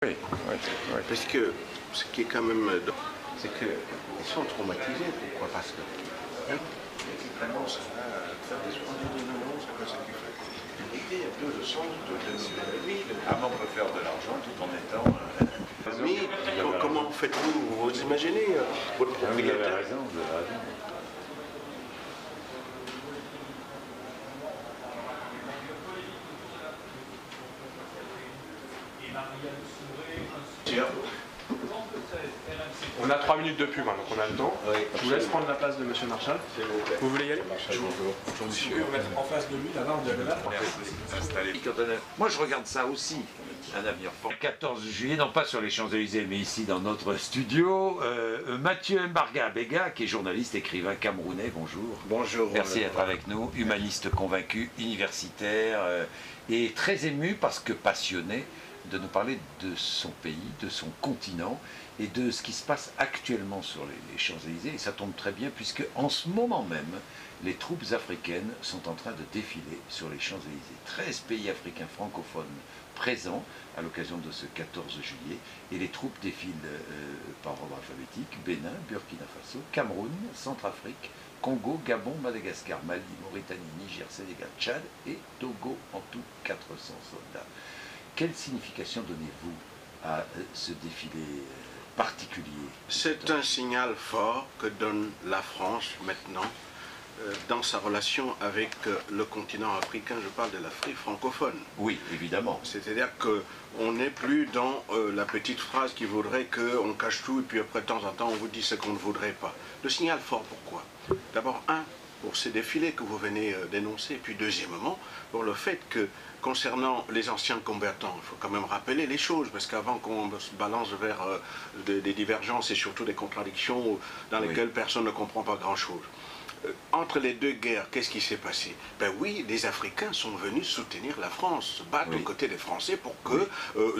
Oui, parce que ce qui est quand même, c'est qu'ils sont traumatisés. Pourquoi? Parce que ils commencent à faire des soins de dénonce, c'est pas ça qu'il fait. Il y a peu de sens de vie. Avant, on peut faire de l'argent tout en étant... Mais comment faites-vous? Vous imaginez votre propriétaire? Vous avez raison, vous avez raison. On a 3 minutes de pub, hein, donc on a le temps. Oui, je vous laisse prendre la place de Monsieur Marshall. Vous voulez y aller? Bonjour. Si vous pouvez vous mettre en face de lui, là-bas, en diagonale. Moi, je regarde ça aussi, un avenir fort. Le 14 juillet, non pas sur les Champs-Élysées, mais ici dans notre studio, Mathieu Mbarga Bega, qui est journaliste, écrivain camerounais, bonjour. Bonjour. Merci d'être avec nous, humaniste convaincu, universitaire, et très ému parce que passionné de nous parler de son pays, de son continent et de ce qui se passe actuellement sur les Champs-Élysées. Et ça tombe très bien puisque en ce moment même, les troupes africaines sont en train de défiler sur les Champs-Élysées. 13 pays africains francophones présents à l'occasion de ce 14 juillet. Et les troupes défilent par ordre alphabétique: Bénin, Burkina Faso, Cameroun, Centrafrique, Congo, Gabon, Madagascar, Mali, Mauritanie, Niger, Sénégal, Tchad et Togo, en tout 400 soldats. Quelle signification donnez-vous à ce défilé particulier? C'est un signal fort que donne la France maintenant dans sa relation avec le continent africain. Je parle de l'Afrique francophone. Oui, évidemment. C'est-à-dire qu'on n'est plus dans la petite phrase qui voudrait qu'on cache tout et puis après de temps en temps on vous dit ce qu'on ne voudrait pas. Le signal fort, pourquoi? D'abord, pour ces défilés que vous venez d'énoncer, et puis deuxièmement, pour le fait que concernant les anciens combattants, il faut quand même rappeler les choses, parce qu'avant qu'on se balance vers des divergences et surtout des contradictions dans lesquelles personne ne comprend pas grand-chose. Entre les deux guerres, qu'est-ce qui s'est passé? Ben oui, les Africains sont venus soutenir la France, se battre aux côtés des Français pour que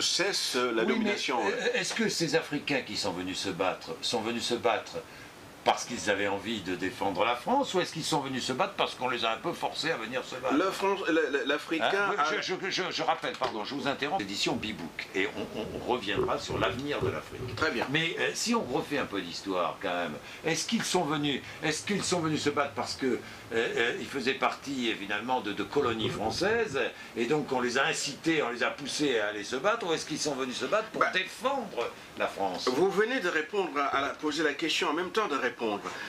cesse la domination. Est-ce que ces Africains qui sont venus se battre parce qu'ils avaient envie de défendre la France, ou est-ce qu'ils sont venus se battre parce qu'on les a un peu forcés à venir se battre? L'Africain... Je rappelle, pardon, je vous interromps, l'édition Bibouk, et on reviendra sur l'avenir de l'Afrique. Très bien. Mais si on refait un peu d'histoire quand même, est-ce qu'ils sont venus se battre parce que ils faisaient partie finalement de colonies françaises, et donc on les a incités, on les a poussés à aller se battre, ou est-ce qu'ils sont venus se battre pour défendre la France? Vous venez de répondre poser la question en même temps de répondre.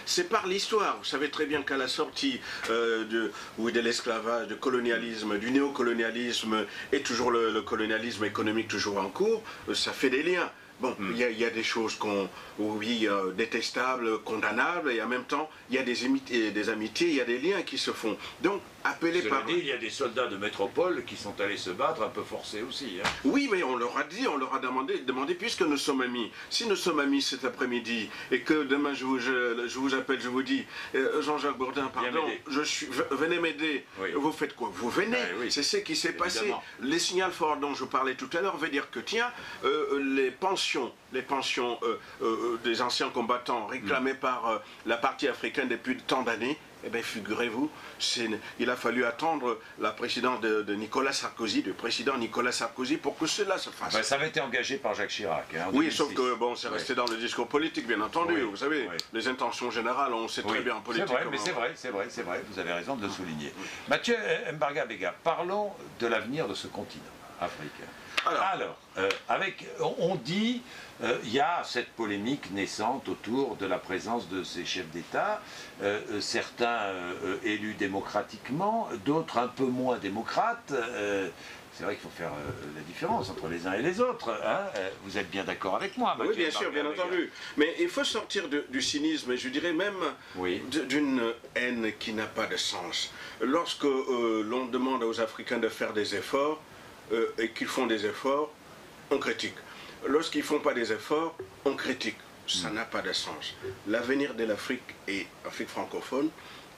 C'est par l'histoire. Vous savez très bien qu'à la sortie de l'esclavage, du colonialisme, du néocolonialisme, et toujours le colonialisme économique toujours en cours, ça fait des liens. Bon, il y a des choses détestables, condamnables, et en même temps, il y a des amitiés, il y a des liens qui se font. Donc, appelez par... il y a des soldats de métropole qui sont allés se battre, un peu forcés aussi. Hein. Oui, mais on leur a dit, on leur a demandé, puisque nous sommes amis, si nous sommes amis cet après-midi, et que demain je vous appelle, je vous dis, Jean-Jacques Bourdin, pardon, venez m'aider, oui. Vous faites quoi? Vous venez, oui. C'est ce qui s'est passé. Les signaux forts dont je parlais tout à l'heure veut dire que, tiens, les pensions des anciens combattants réclamées par la partie africaine depuis tant d'années, eh bien, figurez-vous, il a fallu attendre la présidence de Nicolas Sarkozy, du président Nicolas Sarkozy, pour que cela se fasse. Ben, ça avait été engagé par Jacques Chirac. Hein, oui, sauf que bon, c'est resté dans le discours politique, bien entendu. Vous savez, les intentions générales, on sait très bien en politique. C'est vrai, vous avez raison de le souligner. Mathieu Mbarga Bega, parlons de l'avenir de ce continent africain. Alors, on dit, il y a cette polémique naissante autour de la présence de ces chefs d'État, certains élus démocratiquement, d'autres un peu moins démocrates. c'est vrai qu'il faut faire la différence entre les uns et les autres. Hein. Vous êtes bien d'accord avec moi, Mathieu? Oui, bien sûr, bien entendu. Mais il faut sortir du cynisme, et je dirais même d'une haine qui n'a pas de sens. Lorsque l'on demande aux Africains de faire des efforts, et qu'ils font des efforts, on critique. Lorsqu'ils ne font pas des efforts, on critique. Ça n'a pas de sens. L'avenir de l'Afrique et l'Afrique francophone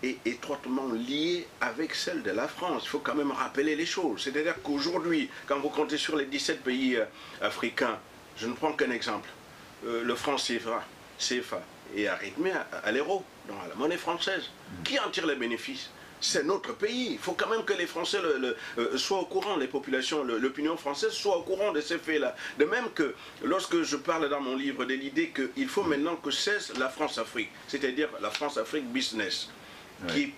est étroitement lié avec celle de la France. Il faut quand même rappeler les choses. C'est-à-dire qu'aujourd'hui, quand vous comptez sur les 17 pays africains, je ne prends qu'un exemple, le franc CFA est arrêté à l'euro, donc à la monnaie française. Qui en tire les bénéfices? C'est notre pays. Il faut quand même que les Français soient au courant, les populations, l'opinion française soit au courant de ces faits-là. De même que lorsque je parle dans mon livre de l'idée qu'il faut maintenant que cesse la France-Afrique, c'est-à-dire la France-Afrique business. Oui.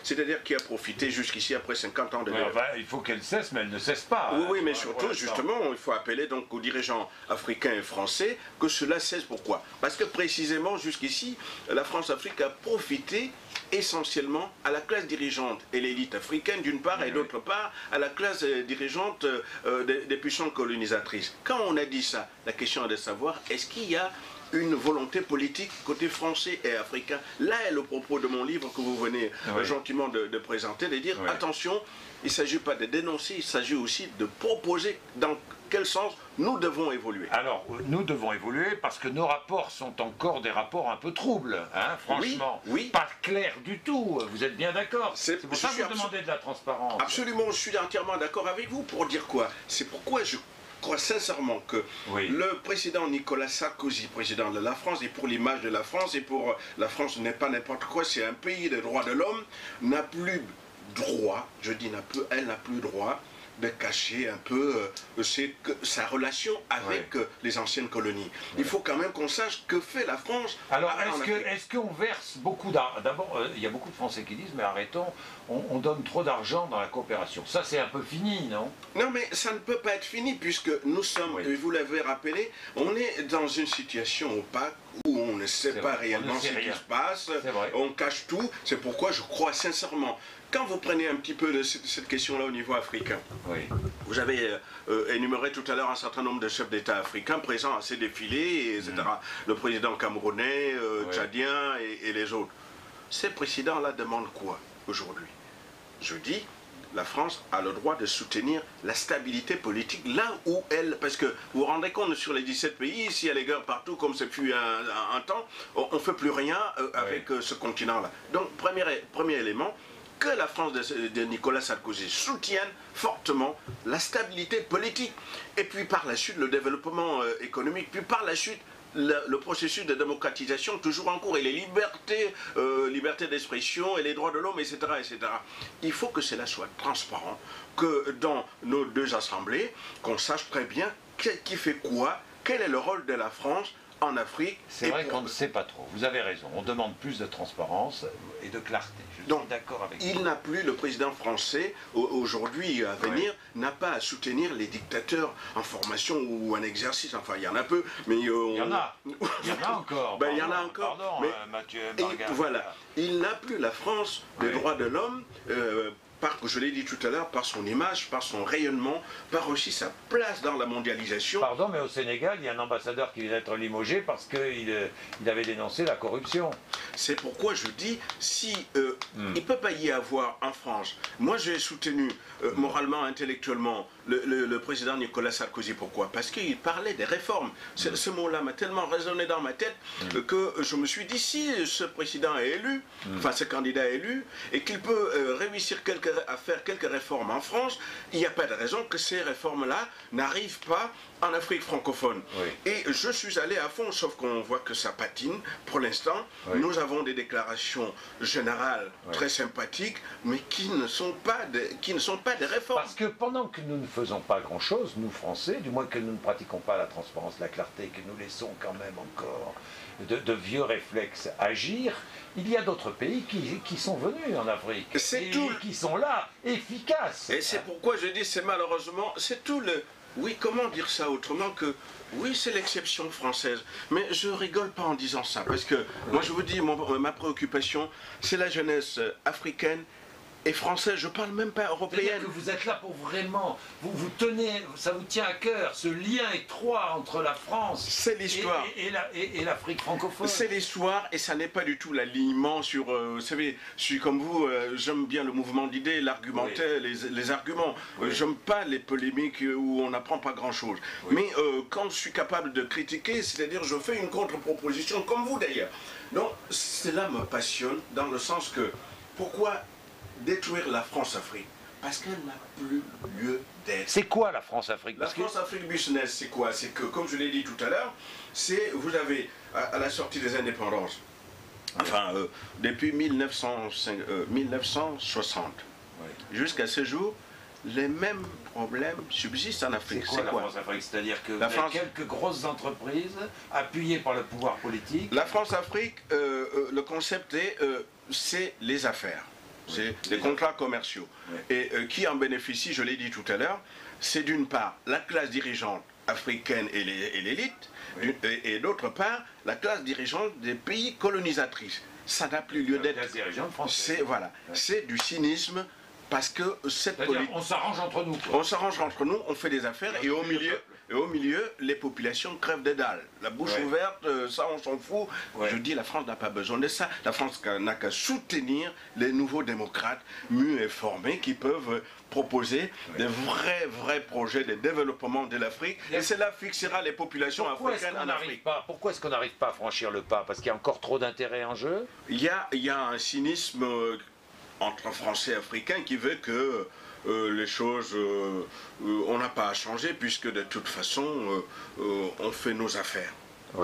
C'est-à-dire qui a profité jusqu'ici après 50 ans de guerre. Enfin, il faut qu'elle cesse, mais elle ne cesse pas. Oui, mais surtout, justement, il faut appeler donc aux dirigeants africains et français que cela cesse. Pourquoi? Parce que précisément, jusqu'ici, la France-Afrique a profité essentiellement à la classe dirigeante et l'élite africaine d'une part, et d'autre part à la classe dirigeante des puissances colonisatrices. Quand on a dit ça, la question est de savoir, est-ce qu'il y a une volonté politique côté français et africain? Là est le propos de mon livre que vous venez gentiment de présenter, de dire attention, il ne s'agit pas de dénoncer, il s'agit aussi de proposer dans quel sens nous devons évoluer. Alors, nous devons évoluer parce que nos rapports sont encore des rapports un peu troubles, hein, franchement. Oui. Pas clairs du tout, vous êtes bien d'accord? C'est pour ça que vous demandez de la transparence. Absolument, je suis entièrement d'accord avec vous. Pour dire quoi? C'est pourquoi je crois sincèrement que le président Nicolas Sarkozy, président de la France, et pour l'image de la France, et pour la France n'est pas n'importe quoi, c'est un pays des droits de l'homme, n'a plus droit, je dis elle n'a plus droit de cacher un peu sa relation avec les anciennes colonies. Il faut quand même qu'on sache que fait la France. Alors, est-ce qu'on verse beaucoup d'argent? D'abord, il y a beaucoup de Français qui disent, mais arrêtons, on donne trop d'argent dans la coopération. Ça, c'est un peu fini, non? Non, mais ça ne peut pas être fini, puisque nous sommes, et vous l'avez rappelé, on est dans une situation opaque, où on ne sait pas réellement ce qui se passe, on cache tout. C'est pourquoi je crois sincèrement, quand vous prenez un petit peu de cette question-là au niveau africain, vous avez énuméré tout à l'heure un certain nombre de chefs d'État africains présents à ces défilés, etc. Le président camerounais, tchadien et les autres. Ces présidents-là demandent quoi aujourd'hui? Je dis, la France a le droit de soutenir la stabilité politique là où elle... Parce que vous vous rendez compte, sur les 17 pays, s'il y a les guerres partout, comme ce fut un temps, on ne fait plus rien avec ce continent-là. Donc, premier élément, que la France de Nicolas Sarkozy soutienne fortement la stabilité politique. Et puis par la suite, le développement économique, puis par la suite, le processus de démocratisation toujours en cours, et les libertés d'expression et les droits de l'homme, etc., etc. Il faut que cela soit transparent, que dans nos deux assemblées, qu'on sache très bien qui fait quoi, quel est le rôle de la France en Afrique. C'est vrai qu'on ne sait pas trop, vous avez raison, on demande plus de transparence et de clarté. Je suis d'accord avec vous. Il n'a plus, le président français, aujourd'hui à venir, n'a pas à soutenir les dictateurs en formation ou en exercice, enfin il y en a peu, mais... il y en a encore. Il y en a encore. Pardon, mais, Mathieu voilà, il n'a plus la France des droits de l'homme, je l'ai dit tout à l'heure, par son image, par son rayonnement, par aussi sa place dans la mondialisation. Pardon, mais au Sénégal, il y a un ambassadeur qui vient d'être limogé parce qu'il avait dénoncé la corruption. C'est pourquoi je dis, si il ne peut pas y avoir en France, moi j'ai soutenu moralement, intellectuellement, le président Nicolas Sarkozy. Pourquoi? Parce qu'il parlait des réformes. Ce mot-là m'a tellement résonné dans ma tête que je me suis dit, si ce président est élu, enfin ce candidat est élu, et qu'il peut réussir à faire quelques réformes en France, il n'y a pas de raison que ces réformes-là n'arrivent pas en Afrique francophone. Et je suis allé à fond, sauf qu'on voit que ça patine pour l'instant. Nous avons des déclarations générales très sympathiques, mais qui ne sont pas des réformes. Parce que pendant que nous ne faisons pas grand-chose, nous Français, du moins que nous ne pratiquons pas la transparence, la clarté, que nous laissons quand même encore de vieux réflexes agir, il y a d'autres pays qui sont venus en Afrique et qui sont là, efficaces. Et c'est pourquoi je dis, c'est malheureusement, c'est tout le... Oui, comment dire ça autrement que... Oui, c'est l'exception française, mais je rigole pas en disant ça, parce que moi je vous dis, ma préoccupation, c'est la jeunesse africaine Et français, je parle même pas européenne. C'est-à-dire que vous êtes là pour vraiment, vous tenez, ça vous tient à cœur, ce lien étroit entre la France c'est l'histoire et l'Afrique francophone. C'est l'histoire et ça n'est pas du tout l'alignement sur, vous savez, je suis comme vous, j'aime bien le mouvement d'idées, l'argumentaire, les arguments. J'aime pas les polémiques où on n'apprend pas grand-chose. Mais quand je suis capable de critiquer, c'est-à-dire je fais une contre-proposition, comme vous d'ailleurs. Donc cela me passionne dans le sens que, pourquoi détruire la France-Afrique? Parce qu'elle n'a plus lieu d'être. C'est quoi la France-Afrique? La France-Afrique business, c'est quoi? C'est que, comme je l'ai dit tout à l'heure, vous avez, à la sortie des indépendances, enfin, depuis 1960, jusqu'à ce jour, les mêmes problèmes subsistent en Afrique. C'est quoi la France-Afrique? C'est-à-dire que vous avez quelques grosses entreprises appuyées par le pouvoir politique. La France-Afrique, le concept est, c'est les affaires. C'est les contrats commerciaux. Et qui en bénéficie, je l'ai dit tout à l'heure, c'est d'une part la classe dirigeante africaine et l'élite, et d'autre part la classe dirigeante des pays colonisatrices. Ça n'a plus lieu d'être. C'est du cynisme. Parce que cette politique... On s'arrange entre nous. On s'arrange entre nous, on fait des affaires et au milieu, les populations crèvent des dalles. La bouche ouverte, ça on s'en fout. Je dis la France n'a pas besoin de ça. La France n'a qu'à soutenir les nouveaux démocrates mûrs et formés qui peuvent proposer des vrais projets de développement de l'Afrique. Et cela fixera les populations africaines en Afrique. Pourquoi est-ce qu'on n'arrive pas à franchir le pas? Parce qu'il y a encore trop d'intérêts en jeu? Il y a un cynisme... entre Français et Africains qui veut que les choses, on n'a pas à changer puisque de toute façon, on fait nos affaires.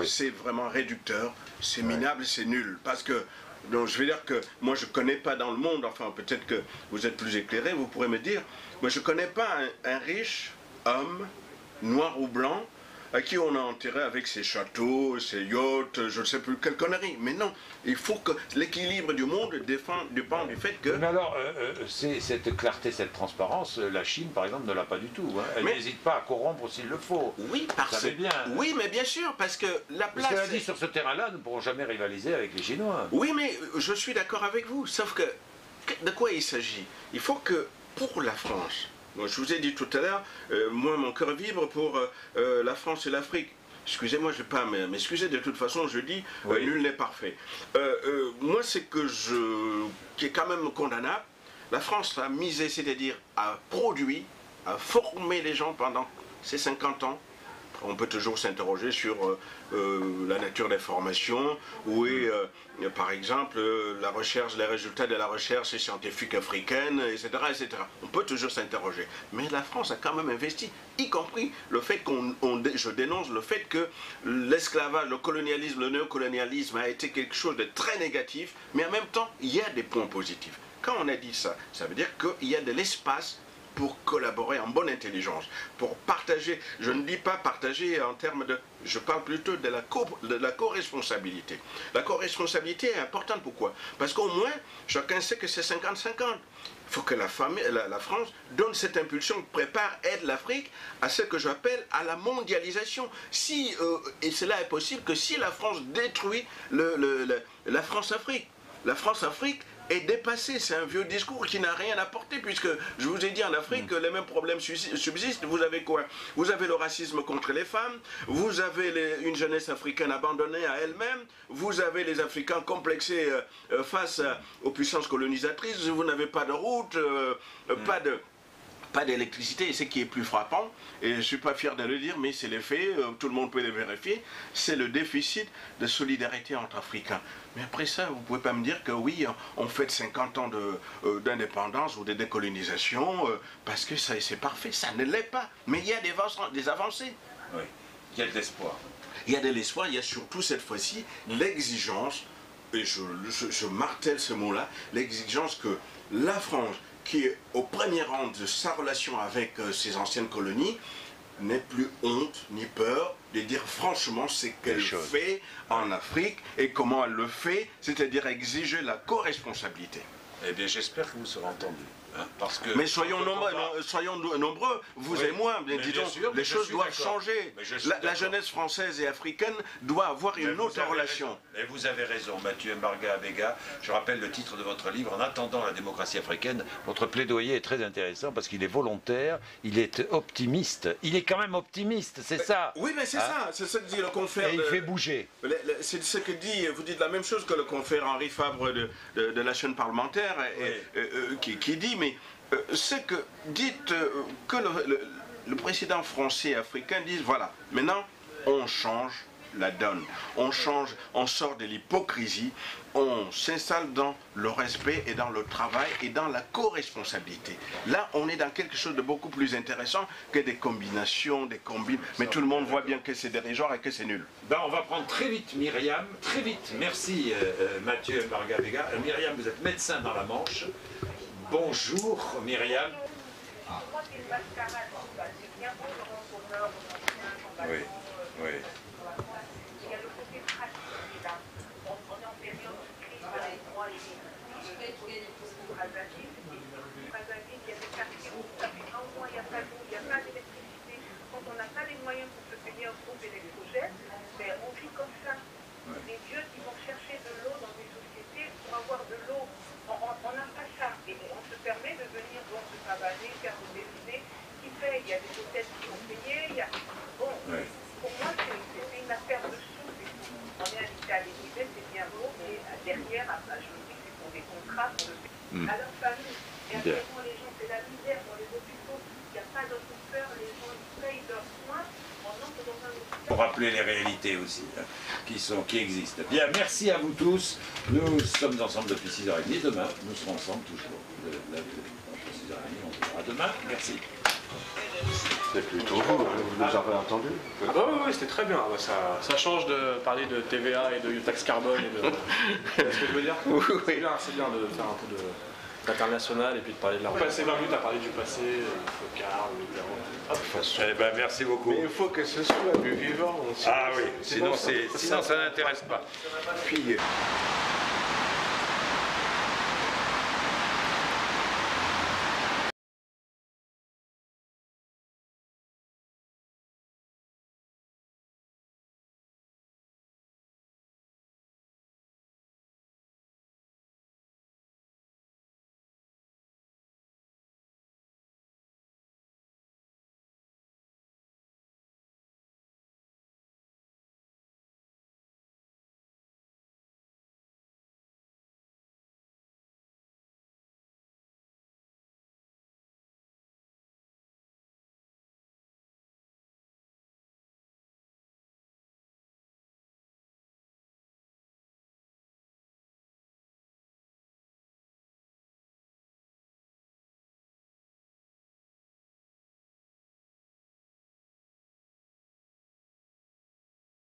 C'est vraiment réducteur, c'est minable, c'est nul. Parce que, donc, je veux dire que moi je ne connais pas dans le monde, enfin peut-être que vous êtes plus éclairé, vous pourrez me dire, moi je ne connais pas un riche homme, noir ou blanc, à qui on a enterré avec ses châteaux, ses yachts, je ne sais plus quelle connerie. Mais non, il faut que l'équilibre du monde dépend du fait que... Mais alors, cette clarté, cette transparence, la Chine, par exemple, ne l'a pas du tout. Hein. Elle n'hésite pas à corrompre s'il le faut. Oui, oui, mais bien sûr, parce que la place... Ce qu'elle a dit sur ce terrain-là, nous ne pourrons jamais rivaliser avec les Chinois. Oui, mais je suis d'accord avec vous, sauf que de quoi il s'agit? Il faut que, pour la France... Je vous ai dit tout à l'heure, moi mon cœur vibre pour la France et l'Afrique. Excusez-moi, je ne vais pas m'excuser, de toute façon je dis, nul n'est parfait. Moi c'est qui est quand même condamnable, la France a misé, c'est-à-dire a produit, a formé les gens pendant ces 50 ans. On peut toujours s'interroger sur la nature des formations, où est, par exemple, la recherche, les résultats de la recherche scientifique africaine, etc., etc. On peut toujours s'interroger. Mais la France a quand même investi, y compris le fait je dénonce le fait que l'esclavage, le colonialisme, le néocolonialisme a été quelque chose de très négatif, mais en même temps, il y a des points positifs. Quand on a dit ça, ça veut dire qu'il y a de l'espace pour collaborer en bonne intelligence, pour partager, je ne dis pas partager en termes de, je parle plutôt de la co-responsabilité. La co-responsabilité est importante, pourquoi? Parce qu'au moins, chacun sait que c'est 50-50. Il faut que la France donne cette impulsion, prépare, aide l'Afrique à ce que j'appelle à la mondialisation. Si, et cela est possible que si la France détruit la France-Afrique. La France-Afrique est dépassée, c'est un vieux discours qui n'a rien apporté, puisque je vous ai dit en Afrique, les mêmes problèmes subsistent. Vous avez quoi? Vous avez le racisme contre les femmes, vous avez une jeunesse africaine abandonnée à elle-même, vous avez les Africains complexés face aux puissances colonisatrices, vous n'avez pas de route, pas d'électricité, et ce qui est plus frappant, et je ne suis pas fier de le dire, mais c'est les faits, tout le monde peut les vérifier, c'est le déficit de solidarité entre Africains. Mais après ça, vous ne pouvez pas me dire que oui, on fête 50 ans d'indépendance ou de décolonisation, parce que c'est parfait, ça ne l'est pas. Mais il y a des avancées. Oui, il y a de l'espoir. Il y a de l'espoir, il y a surtout cette fois-ci l'exigence, et je martèle ce mot-là, l'exigence que la France, qui est au premier rang de sa relation avec ses anciennes colonies, n'ait plus honte ni peur de dire franchement ce qu'elle fait en Afrique et comment elle le fait, c'est-à-dire exiger la co-responsabilité. Eh bien, j'espère que vous serez entendu. hein, parce que mais soyons nombreux, vous oui, et moi, mais bien disons, sûr, les choses doivent changer. La jeunesse française et africaine doit avoir une autre relation. Et vous avez raison, Mathieu Mbarga Abega. Je rappelle le titre de votre livre, En attendant la démocratie africaine. Votre plaidoyer est très intéressant parce qu'il est volontaire, il est optimiste. Il est quand même optimiste, c'est ça. Oui, mais c'est ça, c'est ce que dit le confrère. Et il fait bouger. C'est ce que dit, vous dites la même chose que le confrère Henri Fabre de la chaîne parlementaire, qui dit, mais c'est que dites que le président français et africain dise, voilà, maintenant on change la donne, on change, on sort de l'hypocrisie, on s'installe dans le respect et dans le travail et dans la co-responsabilité. Là, on est dans quelque chose de beaucoup plus intéressant que des combinations, des combines, mais tout le monde voit bien que c'est dérisoire et que c'est nul. Ben, on va prendre très vite Myriam, très vite. Merci Mathieu Mbarga Abega. Myriam, vous êtes médecin dans la Manche. Bonjour Myriam. Oui, oui. Il y a le côté pratique là. On est en période de crise avec moi et Brazzaville. Brazzaville, il y a des quartiers où ça fait un mois, il n'y a pas d'eau, il n'y a pas d'électricité. Quand on n'a pas les moyens pour se payer un groupe électrogène, ben, on vit comme ça. Les dieux qui vont chercher de l'eau dans des sociétés pour avoir de l'eau. On n'a pas ça. Et on se permet de venir donc se pavaner, faire des défilés qui paye. Il y a des hôtels qui sont payés. Il y a... Bon, pour moi, c'est une affaire de sous. On est invité à l'Élysée, c'est bien beau, mais derrière, je me dis que c'est pour des contrats, pour le payer à leur famille. Et actuellement, les gens, c'est la misère dans les hôpitaux. Il n'y a pas de docteur, les gens ils payent leurs soins. On entre dans un hôpital. Pour rappeler les réalités aussi, hein, qui existent. Bien, merci à vous tous. Nous sommes ensemble depuis 6h30. Demain, nous serons ensemble toujours. Entre 6h30, on se verra demain. Merci. C'est plutôt vous nous avez entendu. Ah bah oui, c'était très bien. Ça change de parler de TVA et de taxe carbone et de... C'est ce que je veux dire. Oui. C'est bien de faire un peu d'international et puis de parler de la... Passer 20 minutes à parler du passé, le car, Eh ben, merci beaucoup. Mais il faut que ce soit du vivant. Ah oui, sinon ça n'intéresse pas. Puis,